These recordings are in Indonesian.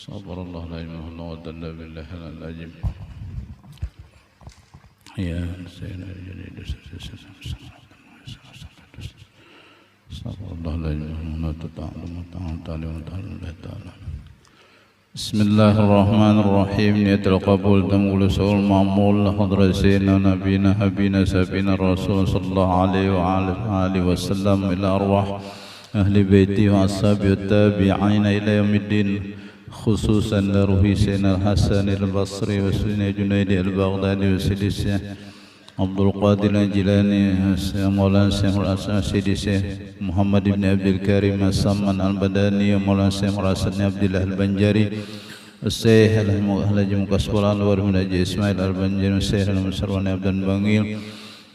صبر الله لا إله إلا الله ودل بالله العظيم يا سيدنا الجليل صبر الله لا إله إلا الله تعالى بسم الله الرحمن الرحيم نية القبول تمول سؤال معمول حضر سيدنا نبينا حبينا سبينا الرسول صلى الله عليه وعلى آله وسلم إلى أرواح أهل بيتي وأصحابي والتابعين إلى يوم الدين خصوصا لروحي سيدنا الحسن البصري وسيدنا جنيد البغدادي وسيدي عبد القادر الجيلاني مولانا الشيخ الأساسي الشيخ محمد بن عبد الكريم السمان البداني مولانا الشيخ الحسن عبد الله البنجاري الشيخ الحاج مكسبل الأنوار من حاج إسماعيل البنجاري الشيخ المسروان عبد البنغيل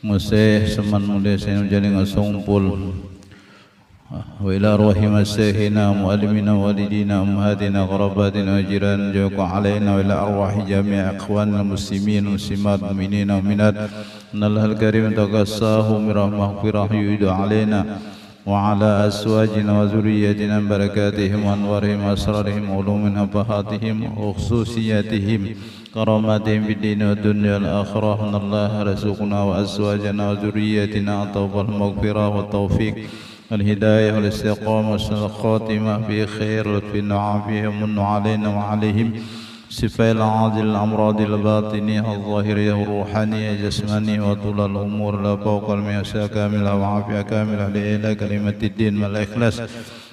الشيخ سمان مولى الشيخ جلين الصومبول وإلى روح مسيحنا مؤلمنا والدينا أمهاتنا غرباتنا وجيران جوك علينا وإلى أرواح جميع إخواننا المسلمين والمسلمات المؤمنين والمؤمنات أن الله الكريم تقصاه من رحمة مغفرة يعيد علينا وعلى أزواجنا وذريتنا بركاتهم وأنوارهم وأسرارهم وعلومهم وفهاتهم وخصوصياتهم كراماتهم في الدين والدنيا والآخرة أن الله رزقنا وأزواجنا وذريتنا التوبة المغفرة والتوفيق الهداية والاستقامة والخاتمة بخير لطف وعافية يمن علينا وعليهم شفاء العاجل الأمراض الباطنية الظاهرية والروحانية الجسمانية وطول الأمور لا فوق المعصية كاملة وعافية كاملة لإله كلمة الدين والإخلاص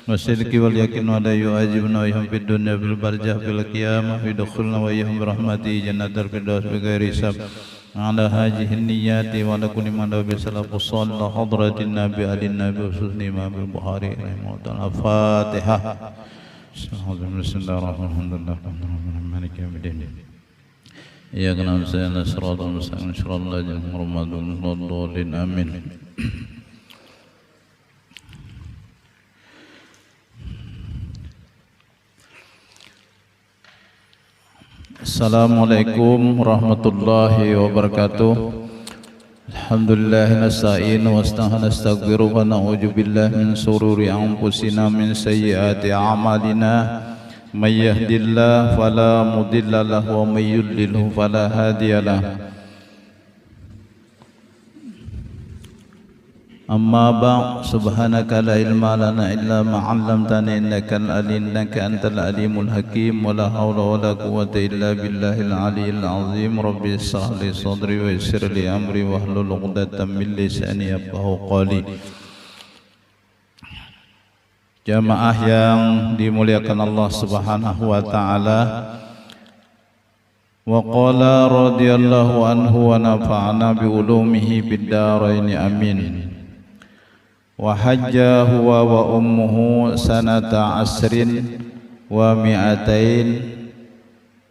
والصدق واليقين ولا يعجبنا ويهم في الدنيا في البرزخ في القيامة يدخلنا ويهم برحمته جنة الفردوس بغير حساب على هذه النيات وعلى كل من له بسلف الصالح حضرة النبي علي النبي وسنن الإمام البخاري رحمه الله الفاتحة بسم الله الرحمن الرحيم مالك يوم الدين إياك نعبد وإياك نستعين صراط المستقيم صراط الذين أنعمت عليهم غير المغضوب عليهم آمين Assalamualaikum warahmatullahi wabarakatuh. Alhamdulillah nasta'in wa nastaghfiru wa na'udzu billahi min shururi anfusina min sayyiati a'malina may yahdihillahu fala mudilla lahu wa may yudlilhu fala hadiyalah. Amma ba'd subhanaka la ilma lana illa ma 'allamtana innakal alim innaka antal alimul hakim wa la hawla wa la quwwata illa billahil aliyyil azim rabbi shrah li sadri wa yassir li amri wahlul 'uqdatam min lisani yafqahu qawli. Jamaah yang dimuliakan Allah Subhanahu wa taala, wa qala radhiyallahu anhu wa nafa'ana bi ulumihi bid dharain amin. Wa hajja huwa wa ummuhu sanata asrin wa mi'atain,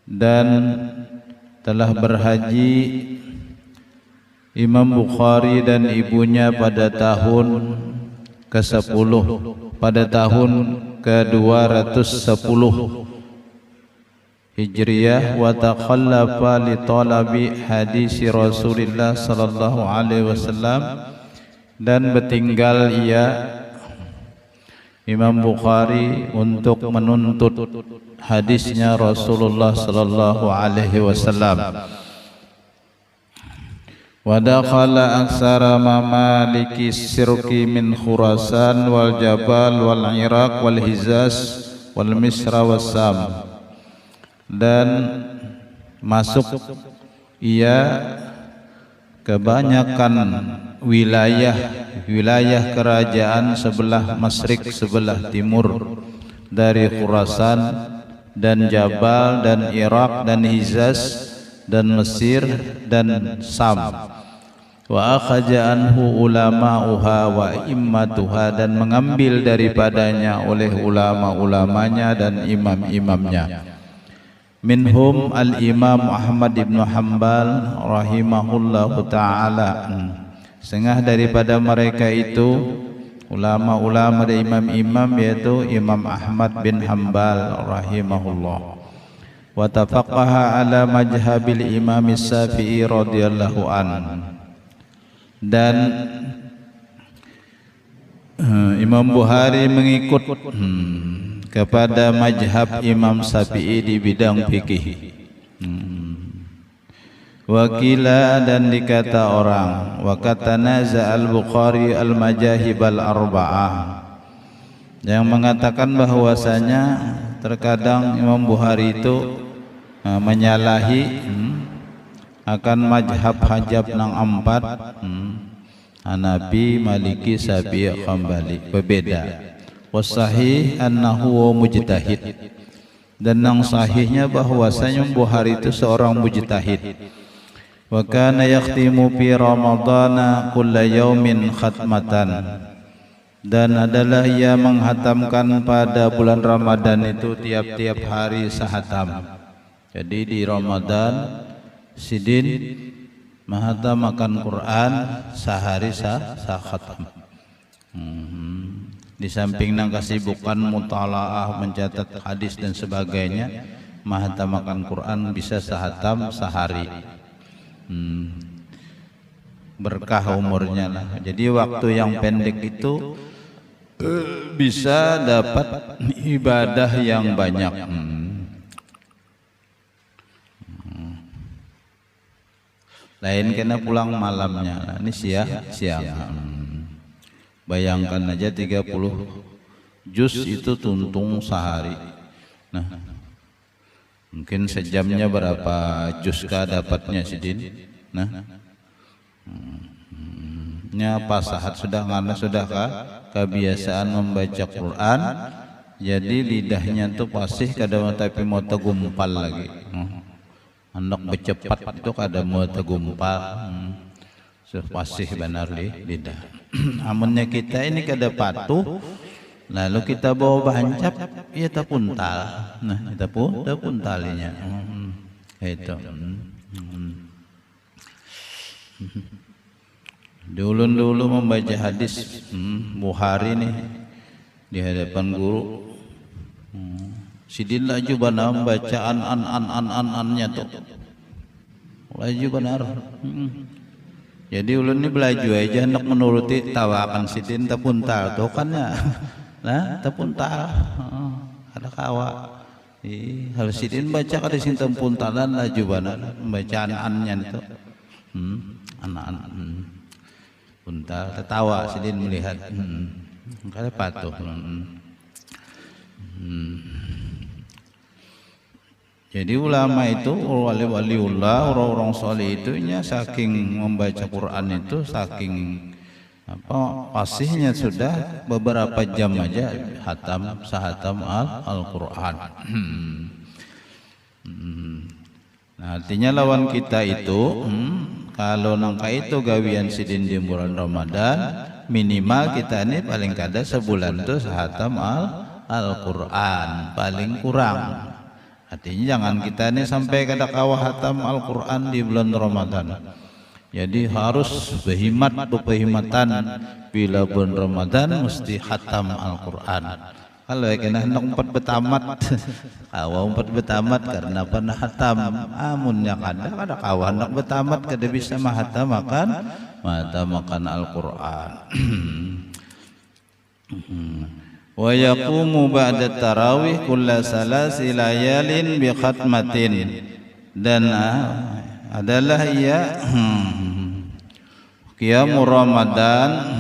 dan telah berhaji Imam Bukhari dan ibunya pada tahun ke-10, pada tahun ke-210 Hijriyah, wa takhallafa li talabi hadisi Rasulillah sallallahu alaihi wasallam, dan bertinggal Imam Bukhari untuk menuntut hadisnya Rasulullah sallallahu alaihi wasallam. Wa dakhala aksara mamaliki sirki min Khurasan wal Jabal wal Iraq wal Hijaz wal Misra was Sam, dan masuk kebanyakan wilayah kerajaan sebelah Masyrik, sebelah timur, dari Khurasan dan Jabal dan Irak dan Hijaz dan Mesir dan Sam. Wa akhaja anhu ulama'uha wa immatuha, dan mengambil daripadanya oleh ulama-ulamanya dan imam-imamnya. Minhum al-Imam Ahmad ibn Hanbal rahimahullahu ta'ala, setengah daripada mereka itu ulama-ulama dan imam-imam, yaitu Imam Ahmad bin Hanbal rahimahullah. Wa tafaqaha ala majhabil Imam Syafi'i radhiyallahu an, dan Imam Bukhari mengikut kepada mazhab Imam Syafi'i di bidang fikih. Wakila dan dikata orang, wa katanaza al-Bukhari al-majahib al-arba'ah, yang mengatakan bahwasanya terkadang Imam Bukhari itu menyalahi akan mazhab hajab nang empat, Hanafi, Maliki, Syafi'i, Hambali, berbeda. Wasahih annahu mujtahid, dan yang sahihnya bahwasanya Bukhari itu seorang mujtahid. Wa kana yakhtimu fi ramadhana kulla yaumin khatmatan, dan adalah ia menghatamkan pada bulan Ramadan itu tiap-tiap hari sehatam. Jadi di Ramadan Sidin menghatamkan Quran sehari sakhatam. Di samping nang kesibukan mutalaah, mencatat hadis dan sebagainya, menghatamkan Quran bisa sehatam sehari. Berkah umurnya lah. Jadi waktu yang pendek itu bisa dapat ibadah yang banyak. Lain kena pulang malamnya. Ini siang. Bayangkan aja 30 juz itu tuntung sehari. Nah, mungkin sejamnya berapa juz kah dapatnya Sidin? Nah, apa sahat sudah karena sudahkah kebiasaan membaca Quran, jadi lidahnya tuh pasih kadang tapi mau tegumpal lagi. Anak bercepat itu kadang mau tegumpal, pasih benar lidah. Amunnya kita ini kada patuh, lalu kita bawa bancap, ya tapuntal. Nah, kita pun tapuntalinya. Itu. Dulu membaca hadis Bukhari nih di hadapan guru. Sidin laju benar bacaan an-annya tuh. Laju benar. Jadi ulun ini belaju aja hendak menuruti tawakan Sidin tapuntal tuh kan ya. Nah, tapuntal. Ada kawa. Hal Sidin baca kada sing tapuntalan laju benar bacaan an-annya itu. An-an. Puntal tertawa Sidin melihat. Kada patuh. Jadi ulama itu, wali-waliullah, orang-orang soleh itu saking membaca Quran itu saking pasihnya sudah beberapa jam aja sahatam Al-Quran. Nah, artinya lawan kita itu kalau nangka itu gawian Sidin di bulan Ramadan, minimal kita ini paling kada sebulan tuh sahatam Al-Quran paling kurang. Artinya jangan kita ini sampai kada kawah hatam Al-Quran di bulan Ramadan. Jadi harus berhimatan bila bulan Ramadan mesti hatam Al-Quran. Kalau kena hendak empat betamat, kawah empat betamat karena pernah hatam. Amunnya kada kawah hendak betamat kada bisa mahatakan Al-Quran. Wa yaqumu ba'da tarawih kulla salasi layalin bi khatmatin, dan adalah ia qiyamul Ramadan,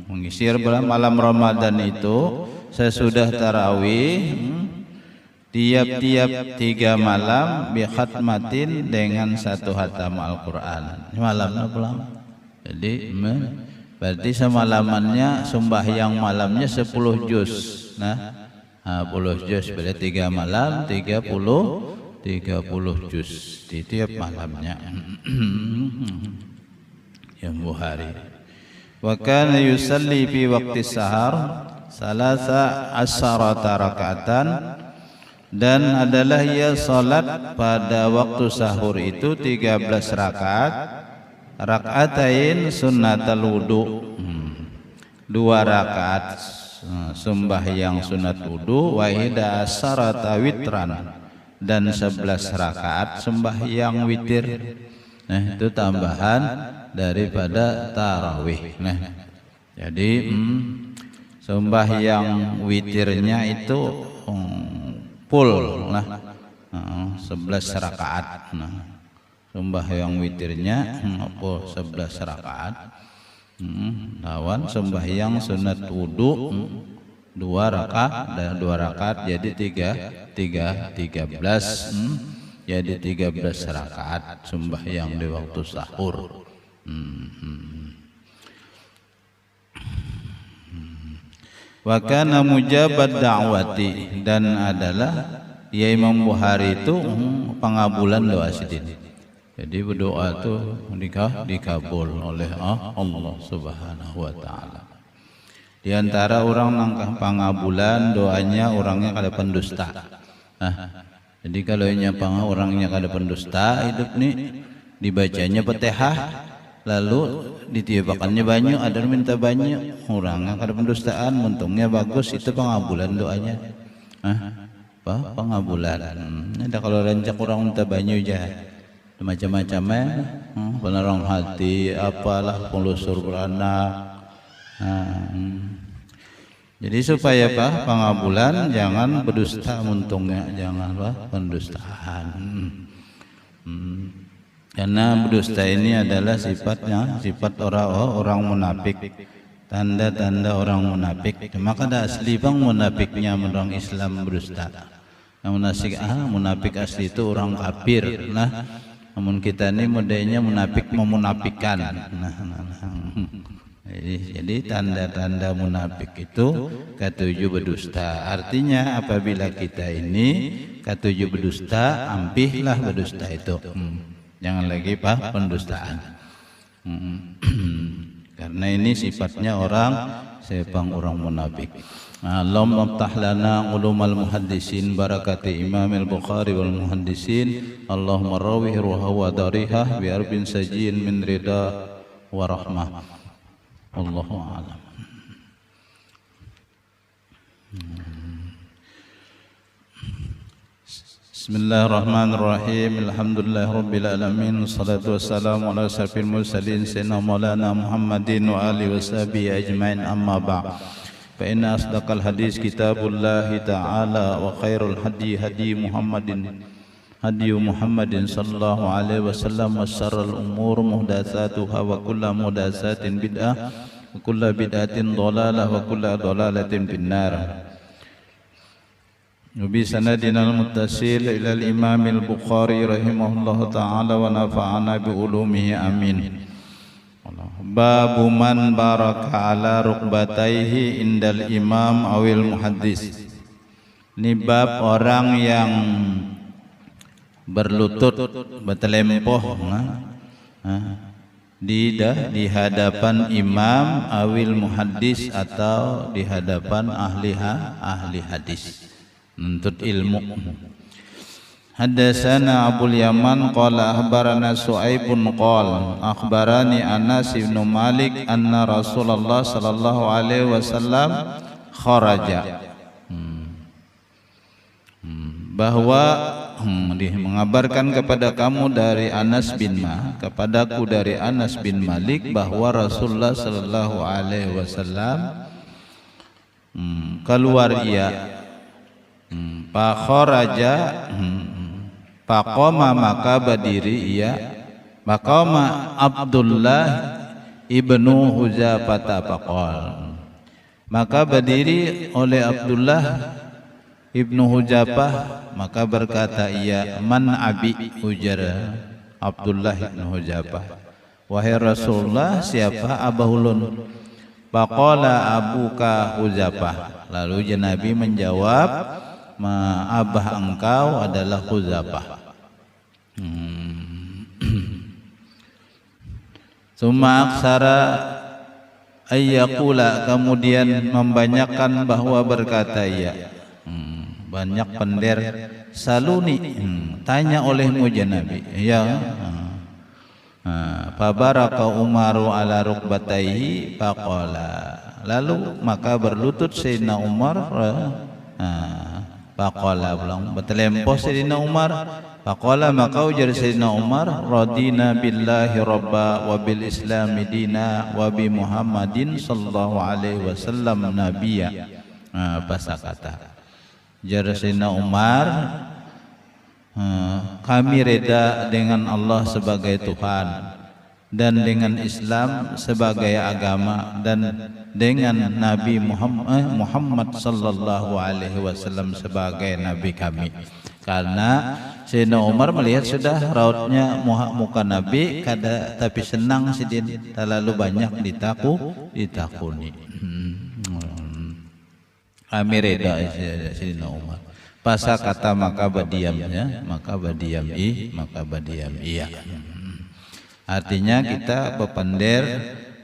mengisir malam Ramadan itu sesudah tarawih tiap-tiap 3 malam bi khatmatin dengan 1 hatam Al-Quran. Malamnya pulang. Jadi berarti semalamannya sembahyang malamnya 10 juz. Nah, 10 juz berarti 3 malam 30 juz di tiap malamnya. Yang Bukhari. Wa kana yusalli fi waqti sahar salasa asharata raka'atan, dan adalah ia salat pada waktu sahur itu 13 rakaat. Rakaatain sunnatal wudu, 2 rakaat sembahyang sunat wudu, wa ihda asharata witran, dan 11 rakaat sembahyang witir. Nah, itu tambahan daripada tarawih. Nah, jadi sembahyang witirnya itu full lah, 11 rakaat. Sembahyang witirnya full 11 rakaat. Lawan sembahyang sunat wudu 2 rakaat dan 2 rakaat jadi 13. Jadi 13 rakaat sembahyang di waktu sahur. Wa kana mujabad da'wati, dan adalah ya Imam Bukhari itu pengabulan doa sidin. Jadi berdoa itu dikabul oleh Allah Subhanahu wa taala. Di antara orang nangkah pengabulan doanya orangnya kada pendusta. Jadi kalau orangnya kada pendusta hidup nih dibacanya Fatihah lalu ditiupakannya banyu, ada minta banyu, orangnya kada pendustaan, untungnya bagus, itu pengabulan doanya. Pengabulan. Ada kalau rancak orang minta banyu aja macam-macamnya, penerang hati, apalah pelusur beranak. Jadi supaya pengabulan jangan berdusta, untungnya jangan pendustaan. Karena berdusta ini adalah sifat orang munafik, tanda-tanda orang munafik. Maka ada asli munafiknya orang Islam berdusta. Munafik asli itu orang kafir. Namun kita ini modelnya munafik memunafikan. Jadi tanda-tanda munafik itu ketujuh berdusta. Artinya apabila kita ini ketujuh berdusta, ampihlah berdusta itu. Jangan lagi pendustaan. Karena ini sifatnya orang munafik. Allahumma aftah lana ulumal muhaddisin barakati imamil Bukhari wal muhaddisin. Allahumma rawih ruha wa darihah biar bin sajin min rida wa rahmah. Allahu a'lam. Bismillahirrahmanirrahim. Alhamdulillahirabbil alamin. Wassalatu wassalamu ala asyrafil mursalin sayyidina maulana Muhammadin wa alihi washabihi ajmain. Amma ba'd. Fa inna asdaqal hadis kitabullah ta'ala wa khairul hadi hadi Muhammadin sallallahu alaihi wasallam, wa syarrul umur muhdatsatuha wa kullu muhdatsatin bid'ah wa kullu bid'atin dhalalah wa kullu dhalalatin finnar. Nabi sanadina al-muttasil ila al-imam al-Bukhari rahimahullahu ta'ala wa nafa'ana bi ulumihi amin. Babu man baraka ala rukbataihi indal imam awil muhaddis. Ini bab orang yang berlutut bertelempoh di hadapan imam awil muhaddis atau di hadapan ahli hadis, menuntut ilmu. Hadatsana Abul Yaman qala akhbarana Su'aibun qala akhbarani Anas bin Malik anna Rasulullah sallallahu alaihi wasallam kharaja, bahwa mengabarkan kepada kamu dari Anas bin kepadaku dari Anas bin Malik bahwa Rasulullah sallallahu alaihi wasallam keluar ia fa kharaja faqama, maka berdiri ia, maqama Abdullah ibnu Huzafah faqal, maka berdiri oleh Abdullah ibnu Huzafah, maka berkata ia, man abi, ujar Abdullah ibnu Huzafah, wahai Rasulullah, siapa abahulun? Faqala abuka Huzafah, lalu Nabi menjawab, abah engkau adalah Huzafah. Summa aksara ayyakula, kemudian membanyakkan bahwa berkata ia, banyak pender, saluni, tanya olehmu Nabi, ya. Fabaraka Umaru ala rukbataihi faqala, lalu maka berlutut Sayyidina Umar, Faqala ulang betelempoh Sayyidina Umar. Faqala maka ujar Sayyidina Umar, radina billahi rabba wa bil islami dina wa bi Muhammadin sallallahu alaihi wasallam nabiyya. Bahasa kata jar Sayyidina Umar, kami reda dengan Allah sebagai Tuhan dan dengan Islam sebagai agama dan dengan Nabi Muhammad sallallahu alaihi wasallam sebagai nabi kami. Karena Sayyidina Umar melihat sudah rautnya muka Nabi kada, tapi senang sidin terlalu banyak ditakuni. Kami reda Sayyidina Umar. Pasal kata maka badiamnya, maka badiam iya. Artinya kita bepender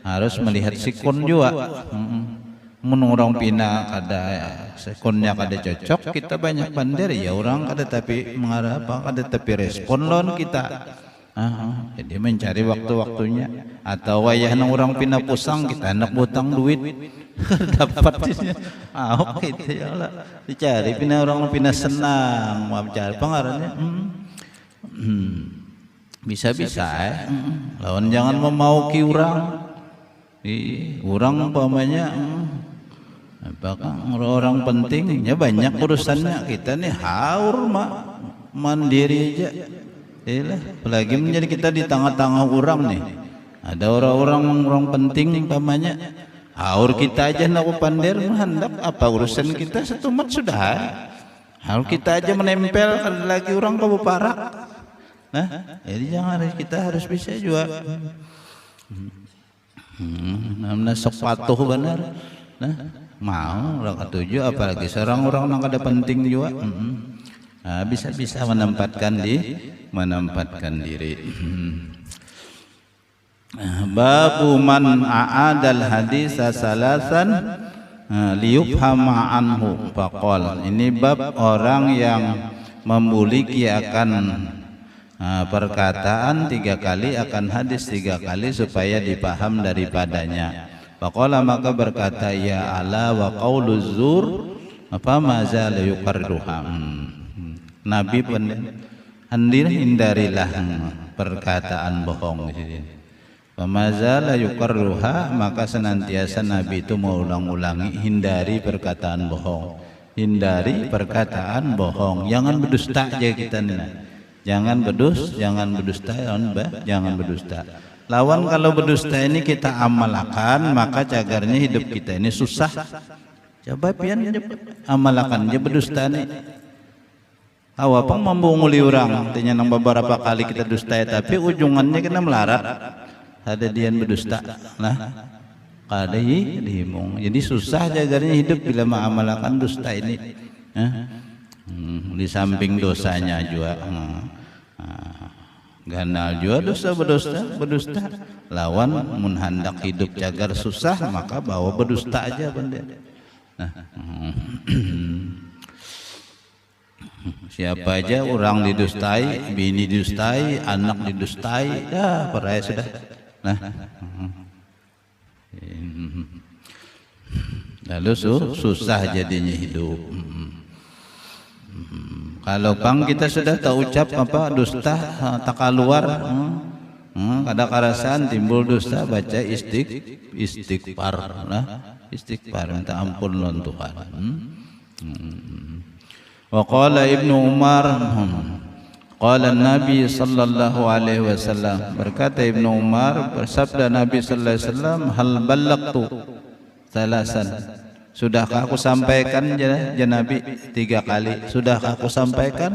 harus melihat sikun juga. Menurang pina kada sikunnya kada cocok, kita banyak pander ya orang kada tapi mengarah apa kada tapi respon lon kita. Jadi mencari waktu-waktunya atau wayah nang orang pina pusang kita hendak butang duit dapat gitu ya lah dicari pina orang pina senang mau cari pengaruhnya bisa-bisa lawan jangan memauki orang umpamanya apakah orang pentingnya banyak urusannya, kita nih haur mandiri aja. Apalagi menjadi kita di tengah-tengah orang nih, ada orang penting umpamanya haur kita aja nak pander hendak apa urusan kita setumat sudah. Haur kita aja menempel ada lagi orang kamu parak. Jadi jangan kita harus bisa juga. Namanya sok patuh benar. Mau orang ketujuh apalagi seorang orang yang ada penting juga. Bisa menempatkan diri. Babu man a'adal hadisa salasan liyufhama anhu faqal. Ini bab orang yang membuliki akan perkataan 3 kali, akan hadis 3 kali supaya dipaham daripadanya. Faqala maka berkata ya ala wa qauluz zur apa mazal yuqarruha. Nabi hindarilah perkataan bohong. Pemazala yuqarruha, maka senantiasa Nabi itu mengulang-ulangi hindari perkataan bohong. Hindari perkataan bohong. Jangan berdusta aja kita nih. Jangan berdusta. Lawan kalau berdusta ini kita amalkan, maka cagarnya hidup kita ini susah. Coba pian amalkan aja berdusta nih. Awapang membunguli orang, artinya nang beberapa kali kita dusta tapi ujungannya kita melarat. Ada dian berdusta. Kada dihimung. Jadi susah jagarnya hidup bila mengamalkan dusta ini. Di samping dosanya juga. Ganal juga berdusta. Lawan mun hendak hidup cagar susah, maka bawa berdusta aja benda. Siapa aja orang didustai, bini didustai, anak didustai, dah peraya sudah. Lalu susah jadinya hidup. Kalau bang kita sudah tak ucap apa dusta tak keluar, kada karasan timbul dusta, baca istighfar, istighfar minta ampun lawan Tuhan. Wa qala Ibnu Umar, qala Nabi sallallahu alaihi wasallam, berkata Ibnu Umar, bersabda Nabi sallallahu alaihi wasallam, hal ballaqtu salasan, sudahkah aku sampaikan ya Nabi 3 kali? Sudahkah aku sampaikan?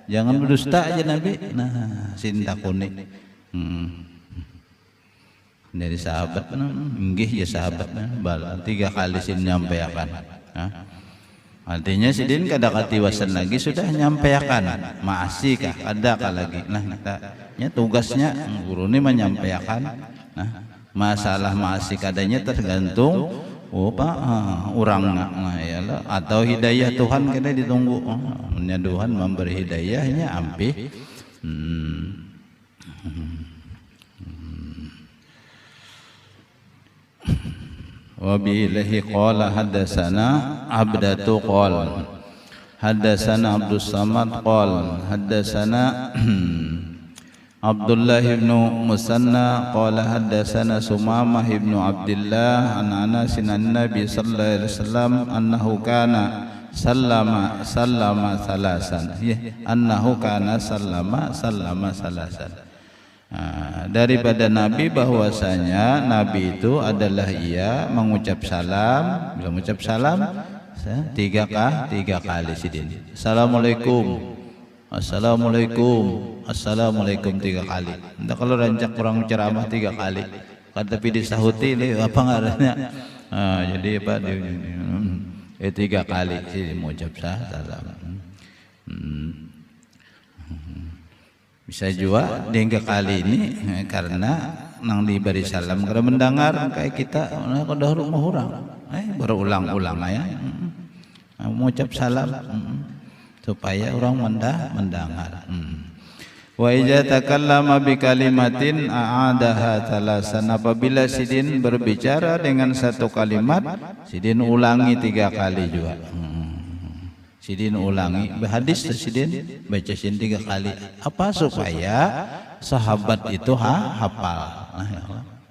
Jangan berdusta aja Nabi. Sinta kuning. Dari sahabat nggih ya sahabat 3 kali sin nyampaikan. Artinya sidin kada katiwasan lagi sudah nyampaikan. Masih kah ada lagi. Kita tugasnya guru ini menyampaikan. Masalah masih kadanya tergantung orang atau hidayah Tuhan kita ditunggu. Tuhan memberi hidayahnya ampih. wa bihi qala haddatsana Abdatu qala haddatsana Abdus Samad qala haddatsana Abdullah ibn Musanna qala haddatsana Sumamah ibn Abdullah an Anas an Nabi sallallahu alaihi wasallam annahu kana sallama salasan annahu kana sallama salasan. Daripada Nabi bahwasanya Nabi itu adalah ia mengucap salam, bila mengucap salam tiga kali sidin. Assalamualaikum, assalamualaikum, assalamualaikum 3 kali. Entah kalau rancak kurang ceramah 3 kali, tapi disahuti apa ngarannya. Jadi apa dia 3 kali sidin mengucap salam. Bisa juga hingga kali ini karena nang diberi salam karena mendengar kayak kita udah rumah orang berulang-ulang ya mengucap salam supaya orang mendengar. Wa idza takallama bi kalimatin a'adaha thalasan, apabila sidin berbicara dengan satu kalimat sidin ulangi 3 kali juga. Sidin ulangi hadis sidin baca sidin 3 kali. Apa supaya sahabat itu hafal.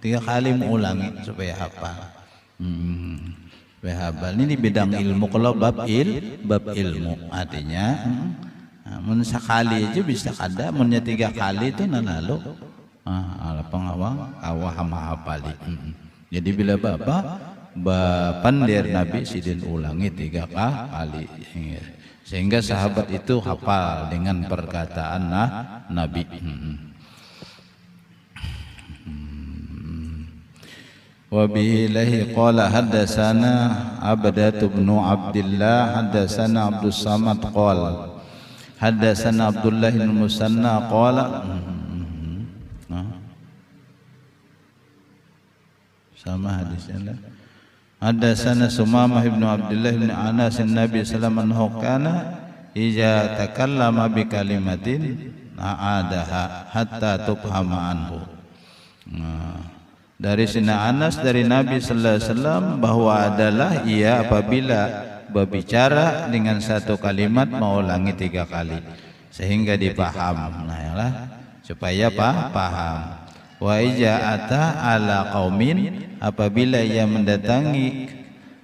3 kali mengulangi supaya hafal. Supaya ini bidang ilmu. Kalau bab ilmu artinya mun sekali aja bisa kada, munnya 3 kali itu lalu ala pengawang hafali. Jadi bila bapak pandir Nabi sidin ulangi 3 kali sehingga sahabat itu hafal dengan perkataan Nabi. Wa bihi qala haddatsana Abdatu bin Abdullah haddatsana Abdus Samad qala haddatsana Abdullah bin Musanna qala sama hadisnya. Haddatsana Sumamah ibn Abdullah bin Anas an-Nabi sallallahu alaihi wasallam kana idza takallama bi kalimatin a'adaha hatta tufhama anhu. Dari sina Anas dari Nabi sallallahu alaihi wasallam bahwa adalah ia apabila berbicara dengan satu kalimat mengulangi 3 kali sehingga dipaham. Supaya paham. Wa ija'ata ala qaumin, apabila ia mendatangi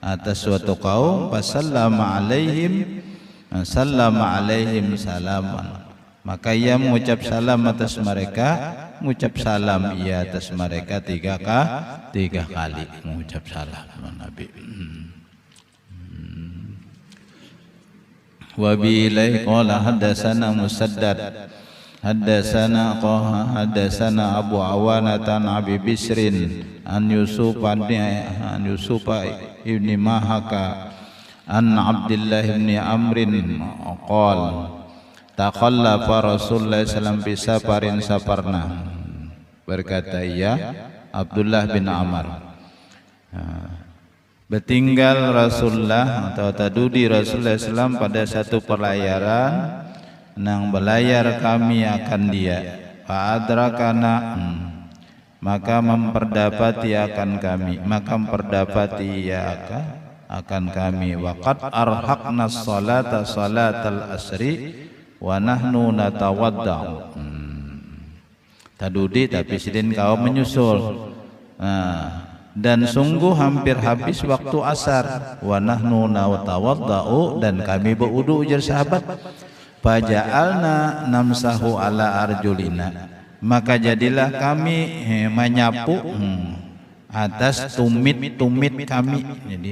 atas suatu kaum, sallama alaihim salaman, maka ia mengucap salam atas mereka, mengucap salam ia atas mereka 3 kali mengucap salam Nabi. Wa bihi qala haddatsana Musaddad haddatsana Abu Awana an Abi Bisrin an Yusuf ibni Mahaka an Abdullah ibni Amrin qala takhallafa Rasulullah sallallahu alaihi wasallam saparna, berkata ia Abdullah bin Amr, bertinggal Rasulullah atau tadudi Rasulullah SAW pada satu pelayaran, nang belayar kami akan dia, fa'adrakana, maka memperdapati ia akan kami, waqad arhaqna salata salatal asri wa nahnu natawadda'u. Tadudi tapi sidin kaum menyusul. Dan sungguh hampir habis waktu asar, wa nahnu natawadda'u, dan kami berwudu, ujar sahabat. Faja'alna namsahu ala arjulina, maka jadilah kami menyapu atas tumit kami. Jadi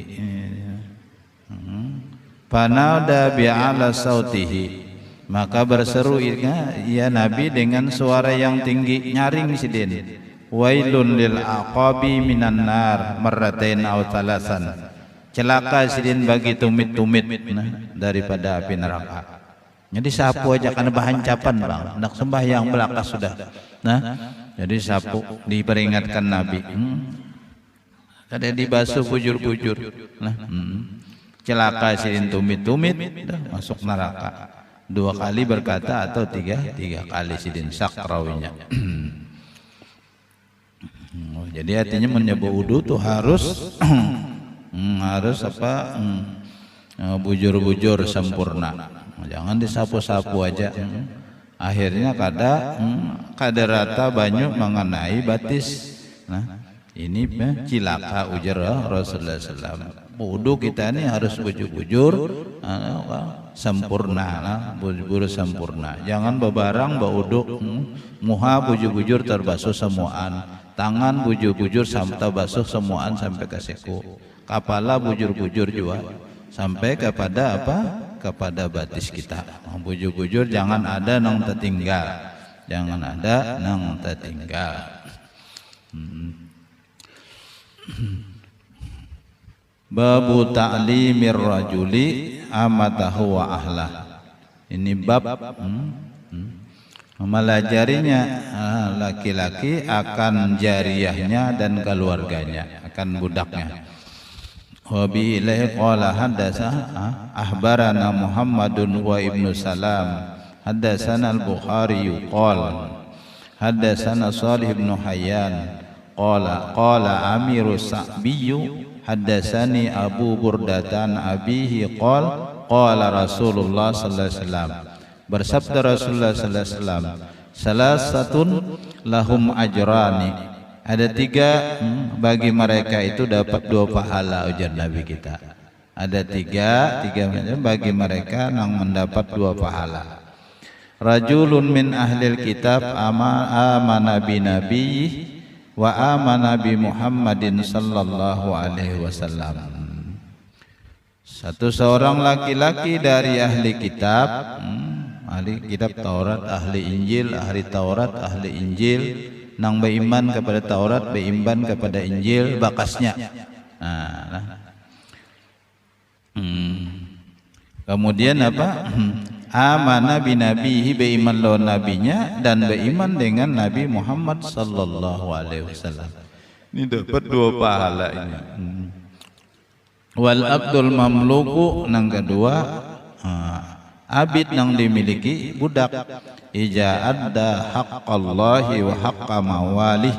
panada bi'ala sautihi, maka berseru ia Nabi dengan suara yang tinggi, nyaring sidin, wailun lil aqabi minan nar marratain aw talasan, celaka sidin bagi tumit-tumit daripada api neraka. Jadi sapu aja karena bahancapan bang, hendak sembahyang belaka sudah. Jadi sapu diperingatkan Nabi. Kada dibasuh bujur-bujur. Celaka sidin tumit-tumit, masuk neraka. 2 kali berkata atau 3 kali sidin sakrawinya. Jadi artinya menyebut wudu tuh harus harus apa? Bujur-bujur sempurna. Jangan disapu-sapu aja. Akhirnya kada rata banyak mengenai batis. Nah, ini cilaka ujar Rasulullah SAW. Wudu kita ini harus bujur-bujur sempurna, bujur sempurna. Jangan bebarang baudu, muha bujur-bujur terbasuh semuaan, tangan bujur-bujur sampai basuh semuaan sampai ke siku, kepala bujur-bujur juga sampai kepada apa? Kepada batis kita. Bujur-bujur jangan ada nang tertinggal, jangan ada nang tertinggal. Babu ta'limir rajuli amatahu wa ahlah. Ini bab melajarinya laki-laki akan jariyahnya dan keluarganya, akan budaknya. Wa bi ilaihi qala hadatsa ahbarana Muhammadun wa ibnu Salam hadatsana al-Bukhari qala hadatsana Shalih ibnu Hayyan qala Amiru Sa'biyyu haddatsani Abu Burdatan abihi qala Rasulullah sallallahu alaihi wasallam, bersabda Rasulullah sallallahu alaihi wasallam, salasatun lahum ajrani, ada tiga bagi mereka itu dapat dua pahala, ujar Nabi kita. Ada tiga bagi mereka yang mendapat dua pahala. Rajulun min ahlil kitab amana bi nabiyyi wa amana bi Muhammadin sallallahu alaihi wasallam. Satu seorang laki-laki dari ahli kitab, ahli kitab Taurat, ahli Injil, ahli Taurat, ahli Injil, nang beriman kepada Taurat, beriman kepada Injil, bakasnya. Kemudian apa? Amana bi nabihi, beriman lawan nabinya dan beriman dengan Nabi Muhammad sallallahu alaihi wasallam. Ini dapat dua pahala ini. Wal abdul mamluku, nang kedua abid nang dimiliki budak, ija adda haqqallahi wa haqqa mawalih,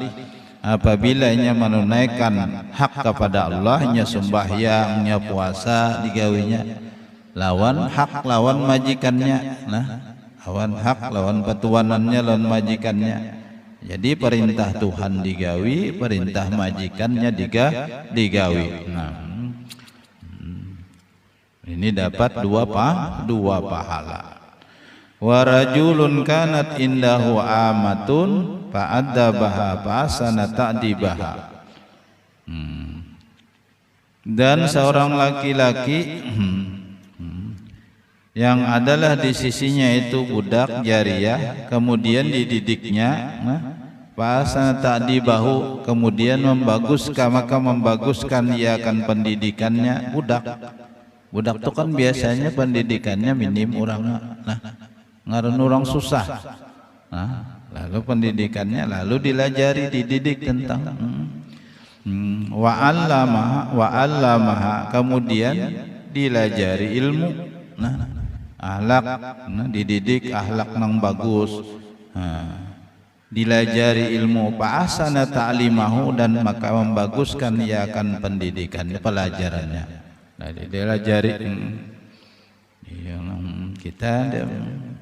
apabila nya menunaikan hak kepada Allah, nya sembahyang, nya puasa digawinya, lawan hak lawan majikannya, lawan hak lawan petuanannya lawan majikannya. Jadi perintah Tuhan digawi, perintah majikannya digawi. Ini dapat dua pahala. Wa rajulun kanat indahu amatun fa'addabaha fa'asana ta'dibaha. Dan seorang laki-laki yang adalah di sisinya itu budak jariyah, kemudian dididiknya, fa'asana ta'dibahu, kemudian membaguskan ia akan pendidikannya. Budak itu kan biasanya pendidikannya minim orang, ngaran orang susah. Lalu pendidikannya lalu dilajari, dididik tentang wa'allamaha, kemudian dilajari ilmu, ahlak, dididik ahlak nang bagus, dilajari ilmu, fa'asana ta'limahu, dan maka membaguskan ia akan pendidikannya, pelajarannya. Nah, dilajari kita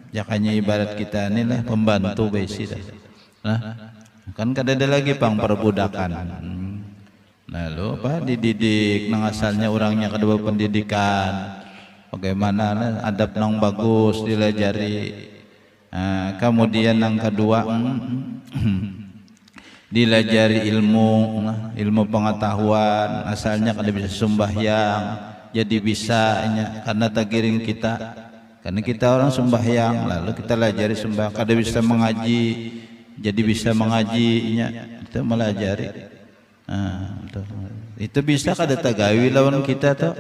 jakanya ibarat kita inilah pembantu besi dah. Kan kada ada lagi pang perbudakan. Lalu apa dididik nang asalnya orangnya kedua pendidikan. Bagaimana adab nang bagus dilajari. Kemudian yang kedua dilajari ilmu pengetahuan, asalnya kada bisa sembahyang jadi bisa, karena tagiring kita, karena kita orang sembahyang, lalu kita lajari sembahyang, kada bisa mengaji jadi bisa mengaji, kita melajari. Itu bisa kada tagawi lawan kita tuh,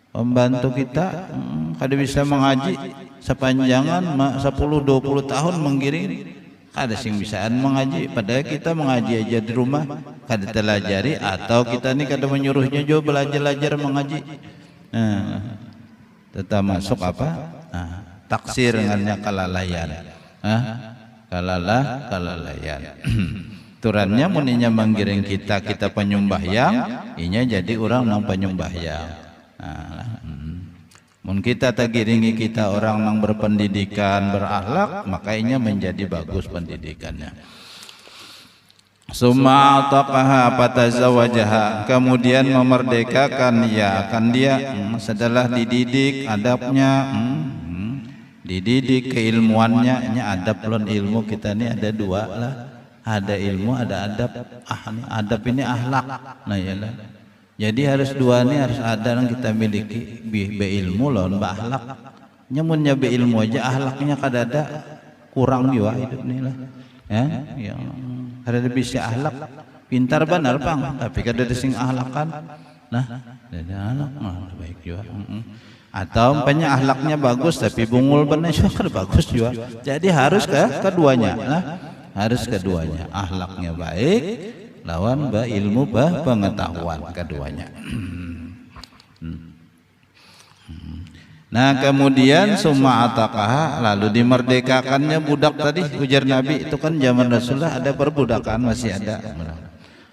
pembantu kita kada bisa mengaji sepanjangan 10-20 tahun menggiring, kada sing bisaan mengaji, padahal kita mengaji aja di rumah kada telajari, atau kita ni kada menyuruhnya juga belajar mengaji. Tetap masuk apa? Taksir dengannya kelalaian. Kelalaian. Turannya muninya manggiring kita penyembahyang, inya jadi orang nang penyembahyang. Mun kita tagiringi kita orang nang berpendidikan, berakhlak, makanya menjadi bagus pendidikannya. Summa ataqaha fatazawajaha, kemudian memerdekakan ya akan dia setelah dididik adabnya, dididik keilmuannya. Ini adab lon ilmu kita ini ada dua lah, ada ilmu ada adab. Adab ini akhlak. Nah yalah, jadi harus dua ini harus ada yang kita miliki, be ilmu lawan be akhlak. Nyamunnya be ilmu aja akhlaknya kadada kurang juga hidup ini lah. Ya, ada bisa akhlak, pintar benar bang, tapi kadada sing akhlakan. Nah, ada anak mah baik juga. Atau umpamanya akhlaknya bagus tapi bungul benar juga bagus juga. Jadi harus keduanya. Nah, harus keduanya. Akhlaknya baik lawan ilmu pengetahuan keduanya. Nah kemudian summa ataqaha, lalu dimerdekakannya budak tadi ujar Nabi. Itu kan zaman Rasulullah ada perbudakan, masih ada.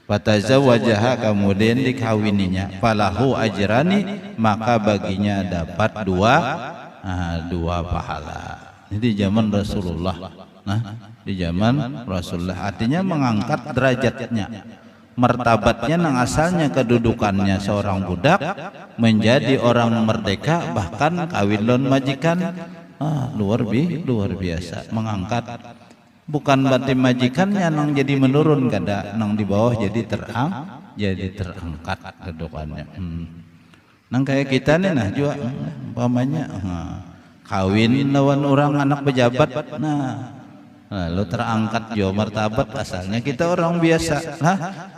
Fatazawajaha, kemudian dikawininya. Falahu ajrani, maka baginya dapat dua pahala. Ini di zaman Rasulullah. Nah, di zaman Rasulullah artinya mengangkat derajatnya, martabatnya nang asalnya kedudukannya seorang budak menjadi orang merdeka, bahkan kawin lon majikan. Luar biasa mengangkat. Bukan berarti majikannya nang jadi menurun, kada nang di bawah jadi terangkat kedudukannya. Nang kayak kita nih nah juga umpamanya kawin lawan orang anak pejabat, lalu terangkat jauh martabat, asalnya kita orang biasa.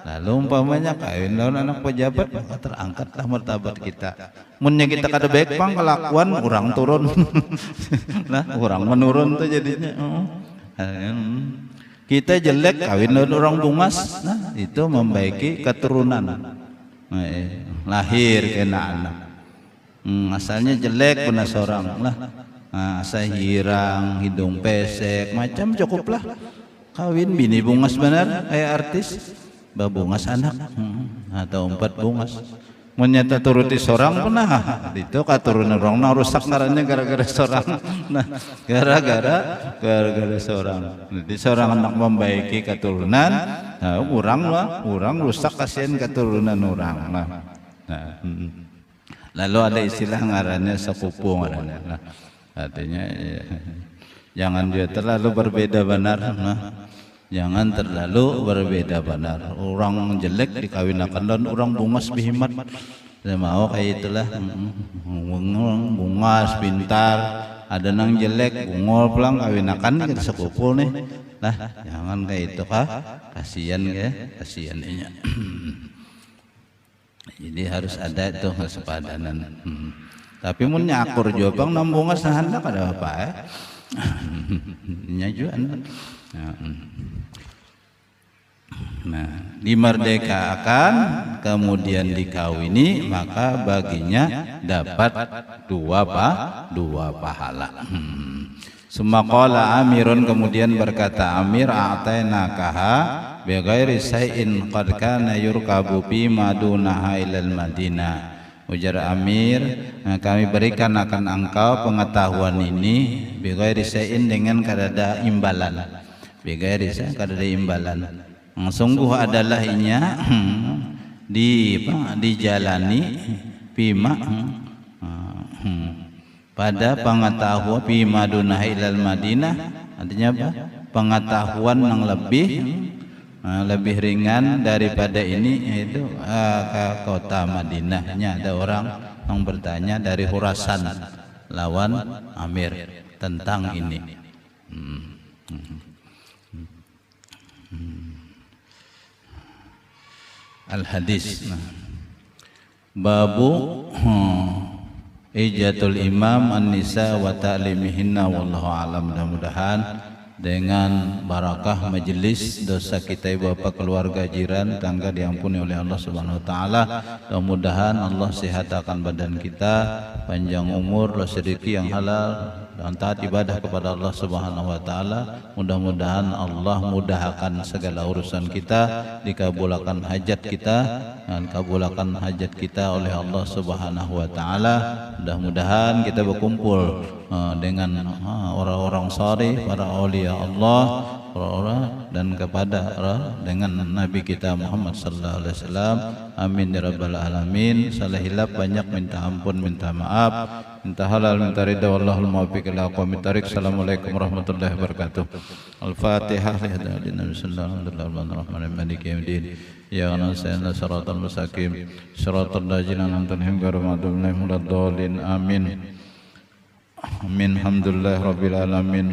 Lalu umpamanya kawin lawan anak pejabat, maka terangkatlah martabat kita. Munnya kita kada baik pang kelakuan, orang turun. Nah, orang menurun tuh jadinya. Kita jelek kawin lawan orang bungas, nah itu membaiki keturunan. Lahir kena anak. Asalnya jelek benar seorang lah. Sahirang, hidung pesek, macam cukuplah. Kawin bini bungas benar, kayak artis, babungas anak, atau 4 bungas. Menyata turuti seorang pernah, itu keturunan orang nah rusak ngarannya gara-gara seorang. Nah, gara-gara seorang. Jadi seorang anak membaiki keturunan, nah orang rusak kasihan keturunan orang. Lalu ada istilah ngarannya sepupu ngarannya. Artinya ya, jangan dia terlalu berbeda benar. Jangan terlalu berbeda benar. Orang jelek dikawinakan dan orang bungas bihimat. Saya mau kayak itulah. Bungas pintar, ada nang jelek bungol pulang kawinakan kita sepupu nih. Nah, jangan kayak itu kasihan kasihannya. Jadi harus ada itu kesepadanan. Tapi mun nyakur jobang nambungas nahan kada apa ya. Nyajuan. Nah, dimerdekakan kemudian dikawini, maka baginya dapat dua pahala. Sumaqala Amirun, kemudian berkata Amir, a'tainakaha bighairi syai'in qad kana yurkabu fi madunaha ilal Madinah. Ujar Amir, kami berikan akan engkau pengetahuan ini bighairi syai'in, dengan kadada imbalan. Bighairi syai'in kadada imbalan. Sungguh adalah inya dijalani pima pada pengetahuan pima dunah ilal Madinah, artinya apa? Pengetahuan yang lebih ringan daripada ini, yaitu ke kota Madinahnya. Ada orang yang bertanya dari Khurasan lawan Amir tentang ini. Al-hadis babu ijatul imam an-nisa wa ta'limihinna, wallahu alam. Mudah-mudahan dengan barakah majelis dosa kita ibu bapa keluarga jiran tangga diampuni oleh Allah Subhanahu wa taala. Mudah-mudahan Allah sehatkan badan kita, panjang umur, rezeki yang halal, taat ibadah kepada Allah Subhanahu wa taala. Mudah-mudahan Allah mudahkan segala urusan kita, dikabulkan hajat kita, dan kabulkan hajat kita oleh Allah Subhanahu wa taala. Mudah-mudahan kita berkumpul dengan orang-orang saleh, para aulia Allah, dan kepada dengan Nabi kita Muhammad sallallahu alaihi wasallam. Amin ya rabbal alamin. Salah hilaf banyak minta ampun, minta maaf, minta halal, minta ridha. Wallahul muwaffiq ila aqwamit thariq. Assalamualaikum warahmatullahi wabarakatuh. Al-Fatihah. Nabi sallallahu alaihi wasallam. Maliki yaumiddin. Ya nasta'inu siratal mustaqim. Siratal ladzina an'amta alaihim ghairil maghdubi alaihim waladdallin. Amin. Amin. Alhamdulillah rabbil alamin.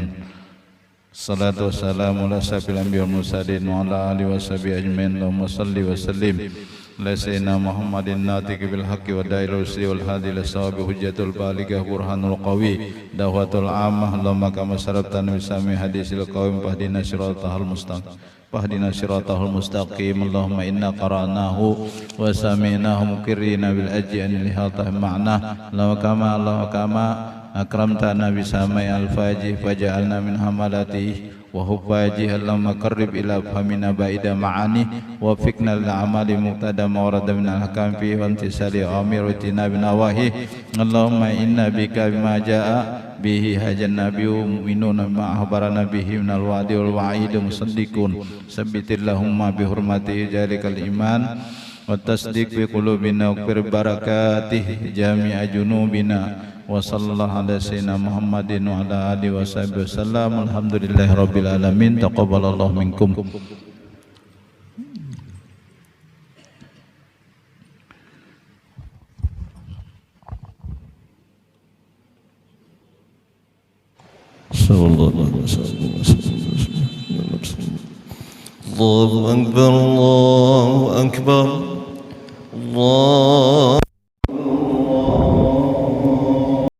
Salatu wassalamu ala asyrafil anbiya'i wal mursalin wa ala alihi washabihi ajmain. Allahumma shalli wa sallim ala sayyidina Muhammadin natiqi bil haqqi wa da'il rusli wal hadi ila sawabi hujjatul balighah burhanul qawi da'watul ammah. Allahumma kama sarabtana bisami hadisil qawim fahdina siratal mustaqim fahdina siratal mustaqim. Allahumma inna qara'nahu wa sami'nahu muqirrina bil aj'ani lihatah ma'na. Allahumma kama akramtana bisamai al-fajih faja'alna min hamalati wa hubbajih. Allahumma qarrib ila famina ba'ida ma'ani wa fikna lil'amali muqtada mawrada min al-hakam fihi wa intisali amirutina binawahi. Allahumma inna bika bima ja'a bihi hajan nabiyyu mu'minuna ma akhbarana bihi minal wa'di wal wa'id musaddiqun sabbitillahumma bihurmati jalikal iman wa tasdiq bi qulubina wa barakatih jami'a junubina. Wa sallallahu ala sayyidina Muhammadin wa ala alihi wa sahbihi wasallam. Alhamdulillahi rabbil alamin. Taqabbalallahu minkum. Allahu akbar, Allahu akbar, Allah